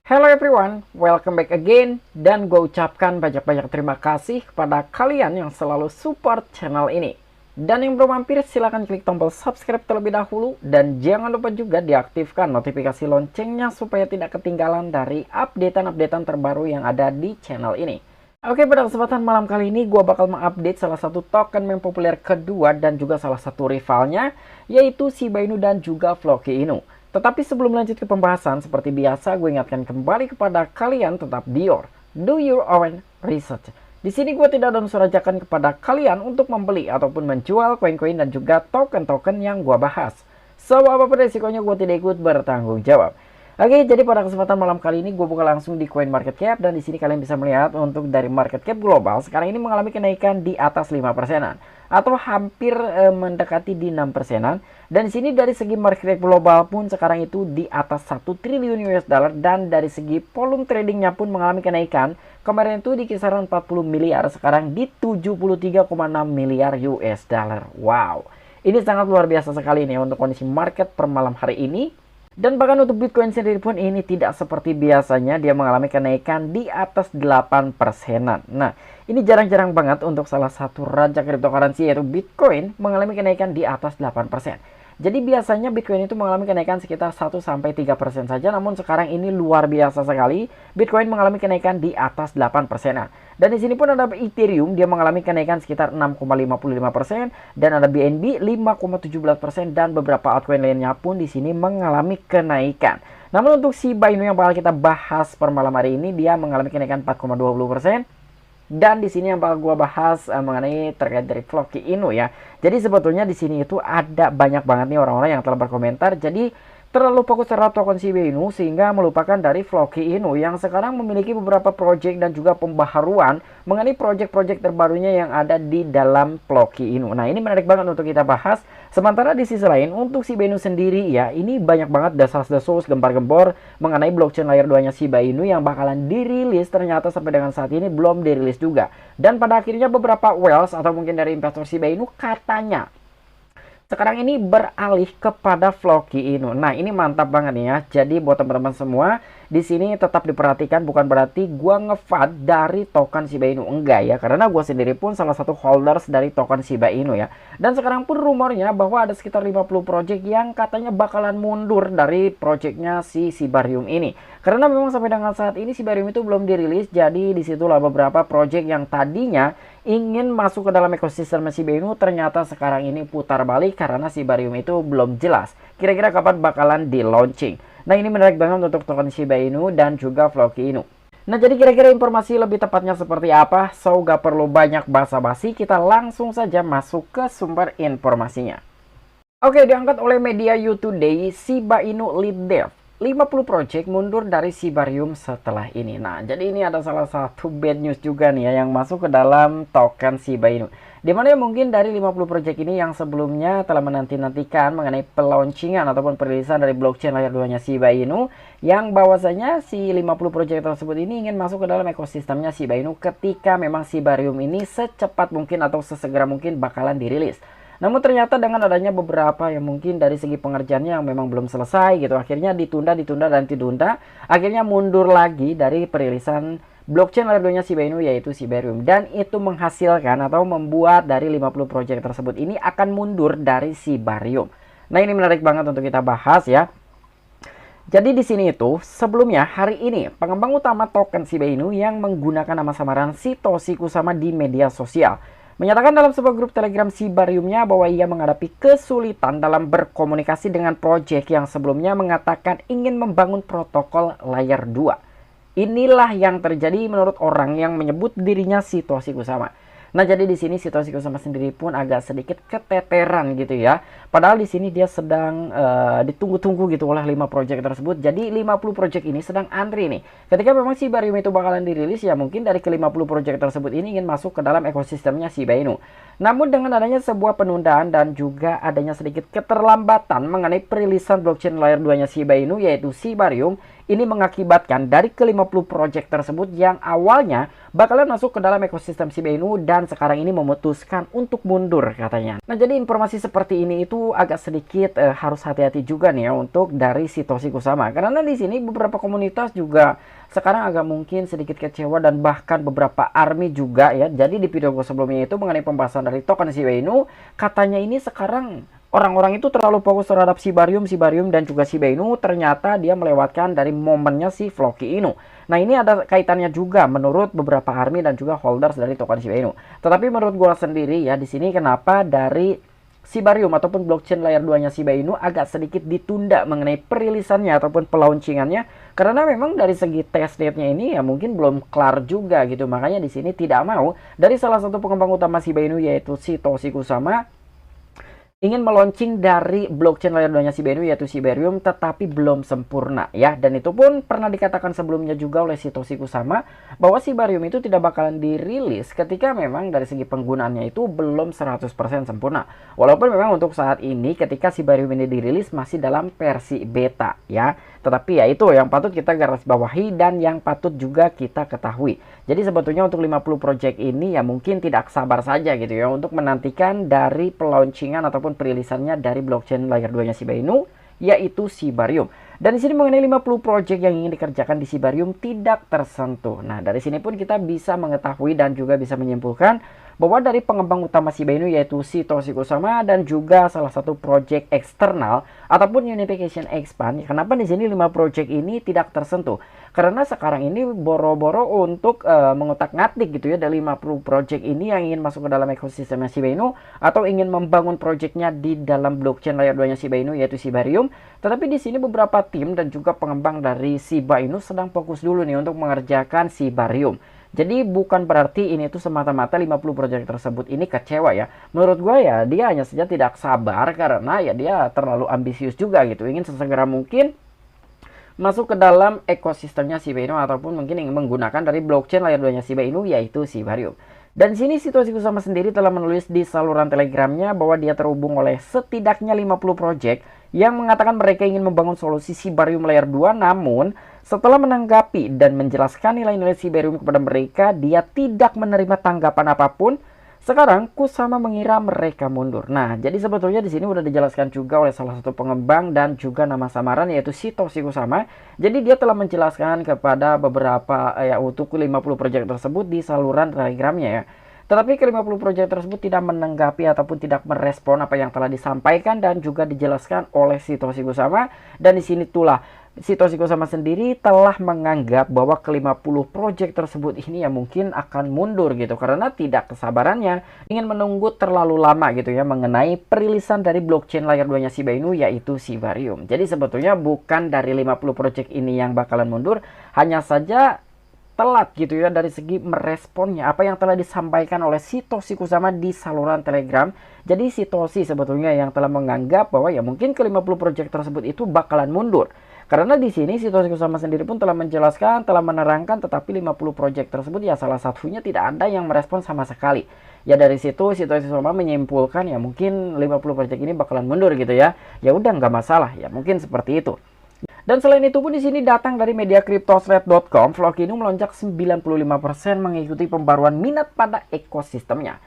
Hello everyone, welcome back again. Dan gue ucapkan banyak-banyak terima kasih kepada kalian yang selalu support channel ini. Dan yang belum mampir silahkan klik tombol subscribe terlebih dahulu. Dan jangan lupa juga diaktifkan notifikasi loncengnya supaya tidak ketinggalan dari updatean-updatean terbaru yang ada di channel ini. Oke, pada kesempatan malam kali ini gue bakal mengupdate salah satu token meme populer kedua dan juga salah satu rivalnya, yaitu Shiba Inu dan juga Floki Inu. Tetapi sebelum lanjut ke pembahasan, seperti biasa gue ingatkan kembali kepada kalian tetap do your own research. Di sini gue tidak ada unsur ajakan kepada kalian untuk membeli ataupun menjual koin-koin dan juga token-token yang gue bahas. So, apapun resikonya gue tidak ikut bertanggung jawab. Oke, jadi pada kesempatan malam kali ini gue buka langsung di coin market cap, dan di sini kalian bisa melihat untuk dari market cap global sekarang ini mengalami kenaikan di atas 5%-an atau hampir mendekati di 6%-an. Dan di sini dari segi market cap global pun sekarang itu di atas 1 triliun US dollar, dan dari segi volume tradingnya pun mengalami kenaikan. Kemarin itu di kisaran 40 miliar, sekarang di 73,6 miliar US dollar. Wow, ini sangat luar biasa sekali nih untuk kondisi market per malam hari ini. Dan bahkan untuk Bitcoin sendiri pun ini tidak seperti biasanya, dia mengalami kenaikan di atas 8%-an. Nah, ini jarang-jarang banget untuk salah satu raja cryptocurrency yaitu Bitcoin mengalami kenaikan di atas 8%. Jadi biasanya Bitcoin itu mengalami kenaikan sekitar 1-3% saja, namun sekarang ini luar biasa sekali. Bitcoin mengalami kenaikan di atas 8%-an. Dan di sini pun ada Ethereum, dia mengalami kenaikan sekitar 6,55%, dan ada BNB 5,17%, dan beberapa altcoin lainnya pun di sini mengalami kenaikan. Namun untuk Shiba Inu yang bakal kita bahas per malam hari ini, dia mengalami kenaikan 4,20%. Dan di sini yang bakal gue bahas mengenai terkait dari Floki Inu ya. Jadi sebetulnya di sini itu ada banyak banget nih orang-orang yang telah berkomentar. Jadi terlalu fokus terhadap token Shiba Inu sehingga melupakan dari Floki Inu yang sekarang memiliki beberapa project dan juga pembaharuan mengenai project-project terbarunya yang ada di dalam Floki Inu. Nah, ini menarik banget untuk kita bahas. Sementara di sisi lain untuk Shiba Inu sendiri ya, ini banyak banget desas-desus gempar-gempor mengenai blockchain layer 2-nya Shiba Inu yang bakalan dirilis, ternyata sampai dengan saat ini belum dirilis juga. Dan pada akhirnya beberapa whales atau mungkin dari investor Shiba Inu katanya sekarang ini beralih kepada Floki Inu. Nah, ini mantap banget nih ya. Jadi buat teman-teman semua, di sini tetap diperhatikan, bukan berarti gua nge-FUD dari token Shiba Inu, enggak ya. Karena gua sendiri pun salah satu holders dari token Shiba Inu ya. Dan sekarang pun rumornya bahwa ada sekitar 50 project yang katanya bakalan mundur dari projectnya si Shibarium ini. Karena memang sampai dengan saat ini Shibarium itu belum dirilis. Jadi disitulah beberapa project yang tadinya ingin masuk ke dalam ekosistem Shiba Inu ternyata sekarang ini putar balik karena Shibarium itu belum jelas kira-kira kapan bakalan di launching. Nah, ini menarik banget untuk token Shiba Inu dan juga Floki Inu. Nah, jadi kira-kira informasi lebih tepatnya seperti apa? So, gak perlu banyak basa-basi, kita langsung saja masuk ke sumber informasinya. Oke, diangkat oleh media You Today, Shiba Inu lead dev 50 project mundur dari Shibarium setelah ini. Nah, jadi ini ada salah satu bad news juga nih ya yang masuk ke dalam token Shiba Inu. Dimana ya mungkin dari 50 project ini yang sebelumnya telah menanti-nantikan mengenai pelauncingan ataupun perilisan dari blockchain layer 2-nya Shiba Inu, yang bahwasanya si 50 project tersebut ini ingin masuk ke dalam ekosistemnya Shiba Inu ketika memang Shibarium ini secepat mungkin atau sesegera mungkin bakalan dirilis. Namun ternyata dengan adanya beberapa yang mungkin dari segi pengerjaannya yang memang belum selesai gitu, akhirnya ditunda dan ditunda, akhirnya mundur lagi dari perilisan blockchain layer 2-nya Shiba Inu yaitu Shibarium. Dan itu menghasilkan atau membuat dari 50 project tersebut ini akan mundur dari Shibarium. Nah, ini menarik banget untuk kita bahas ya. Jadi di sini itu sebelumnya hari ini pengembang utama token Shiba Inu yang menggunakan nama samaran Satoshi Kusama di media sosial menyatakan dalam sebuah grup Telegram Shibariumnya bahwa ia menghadapi kesulitan dalam berkomunikasi dengan project yang sebelumnya mengatakan ingin membangun protokol layer 2. Inilah yang terjadi menurut orang yang menyebut dirinya Satoshi Kusama. Nah, jadi di sini Satoshi Kusama sendiri pun agak sedikit keteteran gitu ya. Padahal di sini dia sedang ditunggu-tunggu gitu oleh 5 project tersebut. Jadi 50 project ini sedang antri nih. Ketika memang Shibarium itu bakalan dirilis ya mungkin dari ke-50 project tersebut ini ingin masuk ke dalam ekosistemnya Shiba Inu. Namun dengan adanya sebuah penundaan dan juga adanya sedikit keterlambatan mengenai perilisan blockchain layer 2-nya Shiba Inu yaitu Shibarium, ini mengakibatkan dari ke-50 project tersebut yang awalnya bakalan masuk ke dalam ekosistem Shiba Inu dan sekarang ini memutuskan untuk mundur katanya. Nah, jadi informasi seperti ini itu agak sedikit harus hati-hati juga nih ya untuk dari Satoshi Kusama. Karena di sini beberapa komunitas juga sekarang agak mungkin sedikit kecewa dan bahkan beberapa army juga ya. Jadi di video gue sebelumnya itu mengenai pembahasan dari token Shiba Inu, katanya ini sekarang orang-orang itu terlalu fokus terhadap Shibarium dan juga Shiba Inu, ternyata dia melewatkan dari momennya si Floki Inu. Nah, ini ada kaitannya juga menurut beberapa army dan juga holders dari token Shiba Inu. Tetapi menurut gua sendiri ya, di sini kenapa dari Shibarium ataupun blockchain layer 2-nya Shiba Inu agak sedikit ditunda mengenai perilisannya ataupun pelauncingannya, karena memang dari segi testnetnya ini ya mungkin belum kelar juga gitu. Makanya di sini tidak mau dari salah satu pengembang utama Shiba Inu yaitu Satoshi Kusama ingin meluncing dari blockchain layer 2-nya Shiba Inu yaitu Shibarium, tetapi belum sempurna ya. Dan itu pun pernah dikatakan sebelumnya juga oleh Satoshi Kusama bahwa Shibarium itu tidak bakalan dirilis ketika memang dari segi penggunaannya itu belum 100% sempurna. Walaupun memang untuk saat ini ketika Shibarium ini dirilis masih dalam versi beta ya. Tetapi ya itu yang patut kita garis bawahi dan yang patut juga kita ketahui. Jadi sebetulnya untuk 50 project ini ya mungkin tidak sabar saja gitu ya untuk menantikan dari pelauncingan ataupun perilisannya dari blockchain layer 2-nya Shiba Inu yaitu Shibarium. Dan di sini mengenai 50 project yang ingin dikerjakan di Shibarium tidak tersentuh. Nah, dari sini pun kita bisa mengetahui dan juga bisa menyimpulkan bahwa dari pengembang utama Shiba Inu yaitu Satoshi Kusama dan juga salah satu project eksternal ataupun Unification Expand. Kenapa di sini 5 project ini tidak tersentuh? Karena sekarang ini boro-boro untuk mengutak-ngatik gitu ya dari 50 project ini yang ingin masuk ke dalam ekosistemnya Shiba Inu atau ingin membangun projectnya di dalam blockchain layer 2-nya Shiba Inu yaitu Shibarium. Tetapi di sini beberapa tim dan juga pengembang dari Shiba Inu sedang fokus dulu nih untuk mengerjakan Shibarium. Jadi bukan berarti ini tuh semata-mata 50 project tersebut ini kecewa ya. Menurut gue ya dia hanya saja tidak sabar karena ya dia terlalu ambisius juga gitu. Ingin sesegera mungkin masuk ke dalam ekosistemnya Shiba Inu ataupun mungkin ingin menggunakan dari blockchain layer 2-nya Shiba Inu yaitu Shibarium. Dan di sini Satoshi Kusama sendiri telah menulis di saluran Telegramnya bahwa dia terhubung oleh setidaknya 50 project yang mengatakan mereka ingin membangun solusi Shibarium layer 2, namun setelah menanggapi dan menjelaskan nilai-nilai Shibarium kepada mereka, dia tidak menerima tanggapan apapun. Sekarang Kusama mengira mereka mundur. Nah, jadi sebetulnya di sini udah dijelaskan juga oleh salah satu pengembang dan juga nama samaran yaitu Satoshi Kusama. Jadi dia telah menjelaskan kepada beberapa ya untuk 50 project tersebut di saluran Telegramnya ya. Tetapi ke-50 project tersebut tidak menanggapi ataupun tidak merespon apa yang telah disampaikan dan juga dijelaskan oleh Satoshi Kusama. Dan di sini itulah Satoshi Kusama sendiri telah menganggap bahwa ke-50 project tersebut ini ya mungkin akan mundur gitu karena tidak kesabarannya ingin menunggu terlalu lama gitu ya mengenai perilisan dari blockchain layer 2-nya Shiba Inu yaitu Shibarium. Jadi sebetulnya bukan dari 50 project ini yang bakalan mundur, hanya saja telat gitu ya dari segi meresponnya apa yang telah disampaikan oleh Satoshi Kusama di saluran Telegram. Jadi Satoshi sebetulnya yang telah menganggap bahwa ya mungkin ke-50 project tersebut itu bakalan mundur. Karena di sini Satoshi Kusama sendiri pun telah menjelaskan, telah menerangkan, tetapi 50 project tersebut ya salah satunya tidak ada yang merespon sama sekali. Ya dari situ Satoshi Kusama menyimpulkan ya mungkin 50 project ini bakalan mundur gitu ya. Ya udah nggak masalah ya mungkin seperti itu. Dan selain itu pun di sini datang dari media cryptosthread.com, Floki Inu melonjak 95% mengikuti pembaruan minat pada ekosistemnya.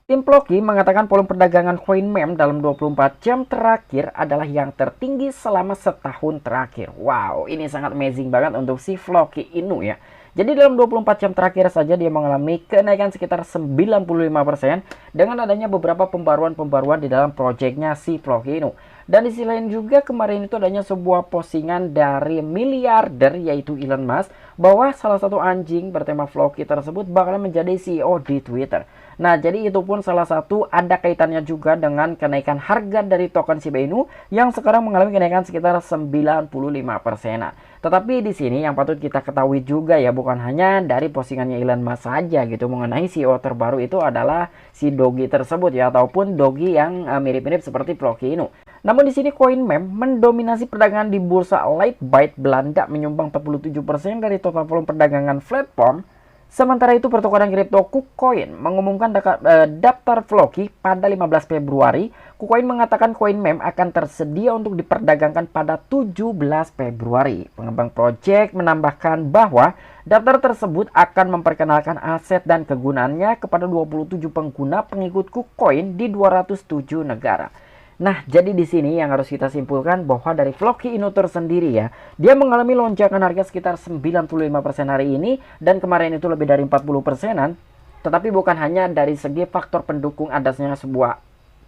Tim Floki mengatakan volume perdagangan koin meme dalam 24 jam terakhir adalah yang tertinggi selama setahun terakhir. Wow, ini sangat amazing banget untuk si Floki Inu ya. Jadi dalam 24 jam terakhir saja dia mengalami kenaikan sekitar 95% dengan adanya beberapa pembaruan-pembaruan di dalam proyeknya si Floki Inu. Dan di sisi lain juga kemarin itu adanya sebuah postingan dari miliarder yaitu Elon Musk bahwa salah satu anjing bertema Floki tersebut bakalan menjadi CEO di Twitter. Nah, jadi itu pun salah satu ada kaitannya juga dengan kenaikan harga dari token Shiba Inu yang sekarang mengalami kenaikan sekitar 95%. Tetapi di sini yang patut kita ketahui juga ya bukan hanya dari postingannya Elon Musk saja gitu mengenai CEO terbaru itu adalah si Doge tersebut ya ataupun Doge yang mirip-mirip seperti Floki Inu. Namun di sini koin meme mendominasi perdagangan di bursa Lightbyte Belanda menyumbang 47% dari total volume perdagangan platform. Sementara itu, pertukaran kripto KuCoin mengumumkan daftar Floki pada 15 Februari. KuCoin mengatakan koin meme akan tersedia untuk diperdagangkan pada 17 Februari. Pengembang proyek menambahkan bahwa daftar tersebut akan memperkenalkan aset dan kegunaannya kepada 27 pengguna pengikut KuCoin di 207 negara. Nah, jadi di sini yang harus kita simpulkan bahwa dari Floki Inu tersendiri ya, dia mengalami lonjakan harga sekitar 95% hari ini, dan kemarin itu lebih dari 40%-an. Tetapi bukan hanya dari segi faktor pendukung adanya sebuah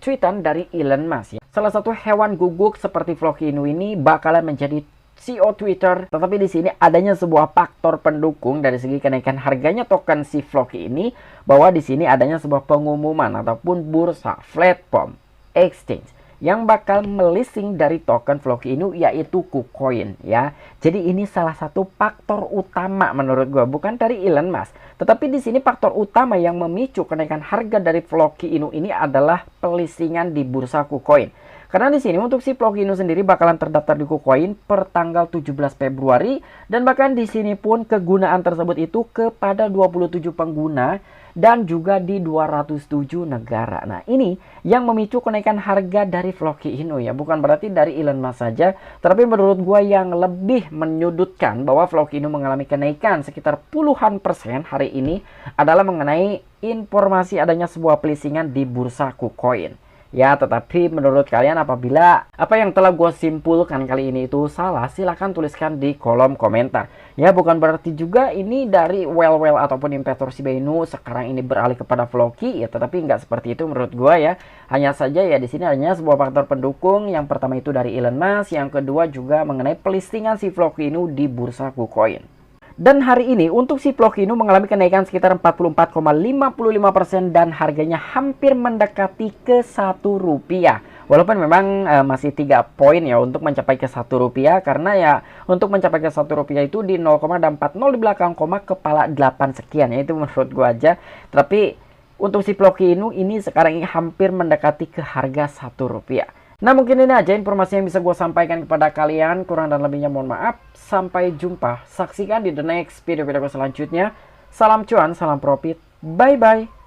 tweetan dari Elon Musk ya. Salah satu hewan guguk seperti Floki Inu ini bakalan menjadi CEO Twitter, tetapi di sini adanya sebuah faktor pendukung dari segi kenaikan harganya token si Floki ini, bahwa di sini adanya sebuah pengumuman ataupun bursa platform exchange yang bakal melisting dari token Floki Inu, yaitu KuCoin ya. Jadi ini salah satu faktor utama menurut gue, bukan dari Elon Musk, tetapi di sini faktor utama yang memicu kenaikan harga dari Floki Inu ini adalah pelistingan di bursa KuCoin. Karena di sini untuk si Floki Inu sendiri bakalan terdaftar di KuCoin per tanggal 17 Februari, dan bahkan di sini pun kegunaan tersebut itu kepada 27 pengguna dan juga di 207 negara. Nah, ini yang memicu kenaikan harga dari Floki Inu ya. Bukan berarti dari Elon Musk saja, tapi menurut gua yang lebih menyudutkan bahwa Floki Inu mengalami kenaikan sekitar puluhan persen hari ini adalah mengenai informasi adanya sebuah pelisingan di bursa KuCoin. Ya, tetapi menurut kalian apabila apa yang telah gue simpulkan kali ini itu salah, silahkan tuliskan di kolom komentar. Ya, bukan berarti juga ini dari well ataupun investor Shiba Inu sekarang ini beralih kepada Floki ya, tetapi nggak seperti itu menurut gue ya. Hanya saja ya di sini hanya sebuah faktor pendukung. Yang pertama itu dari Elon Musk, yang kedua juga mengenai pelistingan si Floki Inu di bursa KuCoin. Dan hari ini untuk si Floki Inu mengalami kenaikan sekitar 44,55% dan harganya hampir mendekati ke Rp1. Walaupun memang masih 3 poin ya untuk mencapai ke Rp1, karena ya untuk mencapai ke Rp1 itu di 0,40 di belakang koma kepala 8 sekian ya, itu menurut gua aja. Tapi untuk si Floki Inu ini sekarang ini hampir mendekati ke harga Rp1. Nah, mungkin ini aja informasi yang bisa gue sampaikan kepada kalian. Kurang dan lebihnya mohon maaf. Sampai jumpa. Saksikan di the next video-video selanjutnya. Salam cuan, salam profit. Bye-bye.